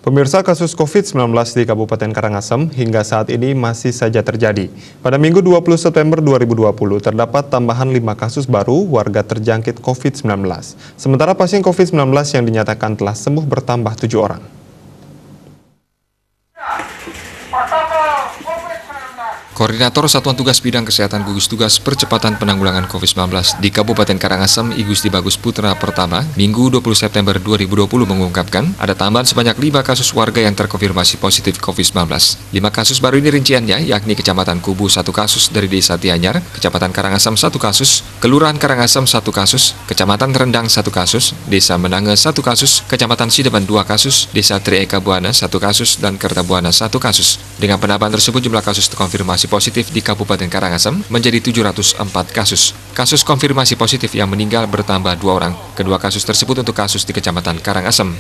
Pemirsa, kasus COVID-19 di Kabupaten Karangasem hingga saat ini masih saja terjadi. Pada Minggu 20 September 2020 terdapat tambahan 5 kasus baru warga terjangkit COVID-19. Sementara pasien COVID-19 yang dinyatakan telah sembuh bertambah 7 orang. Koordinator Satuan Tugas Bidang Kesehatan Gugus Tugas Percepatan Penanggulangan COVID-19 di Kabupaten Karangasem, I Gusti Bagus Putra Pertama, Minggu 20 September 2020 mengungkapkan ada tambahan sebanyak 5 kasus warga yang terkonfirmasi positif COVID-19. 5 kasus baru ini rinciannya yakni Kecamatan Kubu 1 kasus dari Desa Tianyar, Kecamatan Karangasem 1 kasus, Kelurahan Karangasem 1 kasus, Kecamatan Rendang 1 kasus, Desa Menange 1 kasus, Kecamatan Sideman 2 kasus, Desa Trieka Buana 1 kasus, dan Kertabuana 1 kasus. Dengan penambahan tersebut jumlah kasus terkonfirmasi positif di Kabupaten Karangasem menjadi 704 kasus. Kasus konfirmasi positif yang meninggal bertambah 2 orang. Kedua kasus tersebut untuk kasus di Kecamatan Karangasem.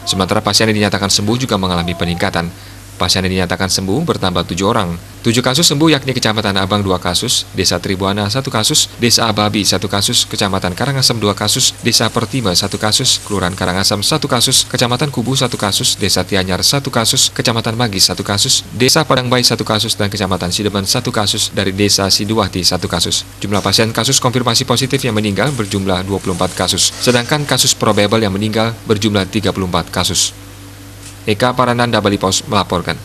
Sementara pasien yang dinyatakan sembuh juga mengalami peningkatan. Pasien yang dinyatakan sembuh bertambah 7 orang. 7 kasus sembuh yakni Kecamatan Abang 2 kasus, Desa Tribuana 1 kasus, Desa Ababi 1 kasus, Kecamatan Karangasem 2 kasus, Desa Pertiba 1 kasus, Kelurahan Karangasem 1 kasus, Kecamatan Kubu 1 kasus, Desa Tianyar 1 kasus, Kecamatan Magis 1 kasus, Desa Padangbayi 1 kasus, dan Kecamatan Sideman 1 kasus dari Desa Siduwati 1 kasus. Jumlah pasien kasus konfirmasi positif yang meninggal berjumlah 24 kasus, sedangkan kasus probable yang meninggal berjumlah 34 kasus. Eka Parananda Bali Pos melaporkan.